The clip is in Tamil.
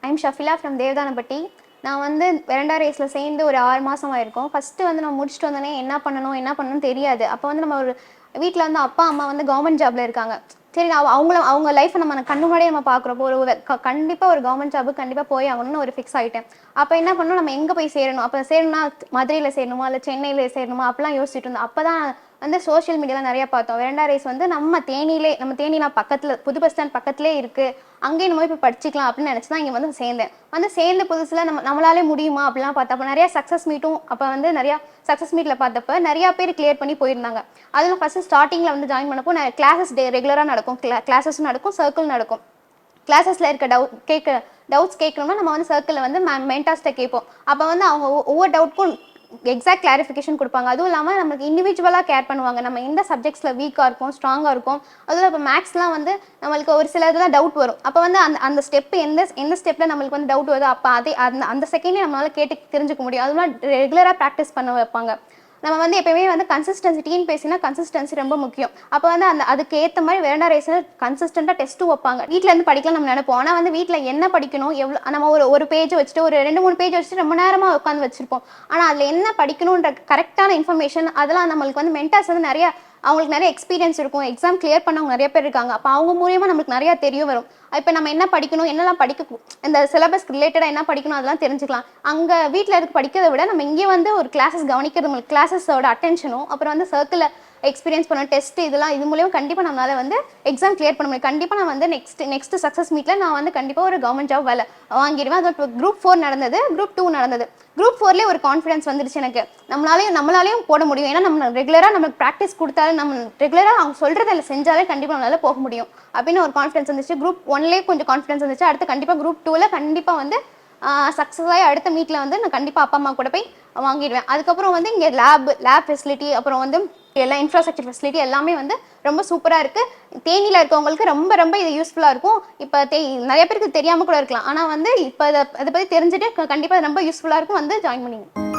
I'm ஷஃபிலா from Devadanapatti. நான் வந்து வெரண்டா ரேஸில் சேர்ந்து ஒரு 6 மாதம் ஆயிருக்கும். ஃபஸ்ட்டு வந்து நம்ம முடிச்சுட்டு வந்தோடனே என்ன பண்ணணும்னு தெரியாது. அப்போ வந்து நம்ம ஒரு வீட்டில் வந்து அப்பா அம்மா வந்து கவர்மெண்ட் ஜாபில் இருக்காங்க. சரி அவங்க லைஃப்பை நம்ம கண்ணு முன்னாடியே நம்ம பார்க்குறப்போ கண்டிப்பாக ஒரு கவர்மெண்ட் ஜாபுக்கு கண்டிப்பாக போய் ஆகணும்னு ஒரு ஃபிக்ஸ் ஆகிட்டேன். அப்போ என்ன பண்ணணும், நம்ம எங்கே போய் சேரணும், அப்போ சேரணும்னா மதுரையில் சேரணுமா இல்லை சென்னையில் சேரணுமா அப்படிலாம் யோசிச்சுட்டு இருந்தோம். அப்போ தான் வந்து சோஷியல் மீடியாவில் நிறையா பார்த்தோம். வெரண்டா ரேஸ் வந்து நம்ம தேனிலாம் பக்கத்தில் புது பஸ் ஸ்டாண்ட் பக்கத்துலேயே இருக்குது, அங்கேயும் நம்ம போய் படிச்சுக்கலாம் அப்படின்னு நினச்சி தான் இங்கே வந்து சேர்ந்த புதுசில் நம்மளாலே முடியுமா அப்படிலாம் பார்த்தப்போ நிறையா சக்ஸஸ் மீட்டும் அப்போ வந்து நிறையா சக்ஸஸ் மீட்டில் பார்த்தப்ப நிறையா பேர் கிளியர் பண்ணி போயிருந்தாங்க. அதில் ஃபஸ்ட்டு ஸ்டார்டிங்கில் வந்து ஜாயின் பண்ணப்போ கிளாஸஸ் ரெகுலராக நடக்கும், கிளாஸஸும் நடக்கும், சர்க்கிள் நடக்கும். கிளாஸஸில் இருக்க டவுட்ஸ் கேட்கணும்னா நம்ம வந்து சர்க்கிளில் வந்து மென்டார்ஸ்ட்டை கேட்போம். அப்போ வந்து அவங்க ஒவ்வொரு டவுட்க்கும் எக்ஸாக்ட் கிளாரிஃபிகேஷன் கொடுப்பாங்க. அதுவும் இல்லாமல் நமக்கு இண்டிவிஜுவலாக கேர் பண்ணுவாங்க. நம்ம எந்த சப்ஜெக்ட்ஸில் வீக்காக இருக்கும், ஸ்ட்ராங்காக இருக்கும். அதில் இப்போ மேக்ஸ்லாம் வந்து நம்மளுக்கு ஒரு சில இதெல்லாம் டவுட் வரும். அப்போ வந்து அந்த ஸ்டெப்பு எந்த ஸ்டெப்பில் நம்மளுக்கு வந்து டவுட் வருதோ அப்போ அந்த செகண்டே நம்மளால் கேட்டு தெரிஞ்சுக்க முடியும். அதெல்லாம் ரெகுலராக ப்ராக்டிஸ் பண்ண வைப்பாங்க. நம்ம வந்து எப்பயுமே வந்து கன்சிஸ்டன்சி, TNPSCனா கன்சிஸ்டன்சி ரொம்ப முக்கியம். அப்போ வந்து அதுக்கு ஏற்ற மாதிரி வெரண்டா ரேஸில் கன்சிஸ்டண்ட்டாக டெஸ்ட்டும் வைப்பாங்க. வீட்டில் இருந்து படிக்கலாம் நம்ம நினைப்போம். ஆனால் வந்து வீட்டில் என்ன படிக்கணும், எவ்வளோ நம்ம ஒரு பேஜ் வச்சுட்டு ஒரு 2-3 பேஜ் வச்சுட்டு ரொம்ப நேரமாக உட்காந்து வச்சுருப்போம். ஆனால் அதில் என்ன படிக்கணுன்ற கரெக்டான இன்ஃபர்மேஷன் அதெல்லாம் நம்மளுக்கு வந்து மென்டார்ஸ் வந்து அவங்களுக்கு நிறைய எக்ஸ்பீரியன்ஸ் இருக்கும், எக்ஸாம் கிளியர் பண்ணவங்க நிறைய பேர் இருக்காங்க. அப்போ அவங்க மூலியமாக நம்மளுக்கு நிறையா தெரிய வரும். இப்போ நம்ம என்ன படிக்கணும், என்னெல்லாம் இந்த சிலபஸ் ரிலேட்டடாக என்ன படிக்கணும் அதெல்லாம் தெரிஞ்சுக்கலாம். அங்கே வீட்டில் இருக்க படிக்கிறத விட நம்ம இங்கே வந்து ஒரு கிளாஸஸ் கவனிக்கிறது, கிளாஸஸோட அட்டென்ஷனும் அப்புறம் வந்து சர்க்கிளில் எக்ஸ்பீரியன்ஸ் பண்ண டெஸ்ட் இது மூலியம் கண்டிப்பாக நம்மளால் வந்து எக்ஸாம் கிளியர் பண்ண முடியும். கண்டிப்பாக நான் வந்து நெக்ஸ்ட் சக்ஸஸ் மீட்டில் நான் வந்து கண்டிப்பாக ஒரு கவர்மெண்ட் ஜாப் வாங்கிடுவேன். அது இப்போ Group 4 நடந்தது, Group 2 நடந்தது. Group 4லேயே ஒரு கான்ஃபிடன்ஸ் வந்துடுச்சு எனக்கு, நம்மளாலையும் போட முடியும். ஏன்னா நம்ம ரெகுலராக நம்மளுக்கு ப்ராக்டிஸ் கொடுத்தாலும் நம்ம ரெகுலராக அவங்க சொல்கிறத செஞ்சாலே கண்டிப்பாக நம்மளால போக முடியும் அப்படின்னு ஒரு கான்ஃபிடன்ஸ் வந்துச்சு. Group 1லேயே கொஞ்சம் கான்ஃபிடன்ஸ் வந்துச்சு. அடுத்து கண்டிப்பாக Group 2ல் கண்டிப்பாக வந்து சக்ஸஸ் ஆகி அடுத்த மீட்டில் வந்து நான் கண்டிப்பாக அப்பா அம்மா கூட போய் வாங்கிடுவேன். அதுக்கப்புறம் வந்து இங்கே லேப் ஃபெசிலிட்டி அப்புறம் வந்து எல்லா இன்ஃப்ராஸ்ட்ரக்சர் ஃபெசிலிட்டி எல்லாமே வந்து ரொம்ப சூப்பராக இருக்குது. தேனியில் இருக்கவங்களுக்கு ரொம்ப இது யூஸ்ஃபுல்லாக இருக்கும். இப்போ நிறைய பேருக்கு தெரியாமல் கூட இருக்கலாம். ஆனால் வந்து இப்போ அதை பற்றி தெரிஞ்சுட்டு கண்டிப்பாக ரொம்ப யூஸ்ஃபுல்லாக இருக்கும், வந்து ஜாயின் பண்ணிங்க.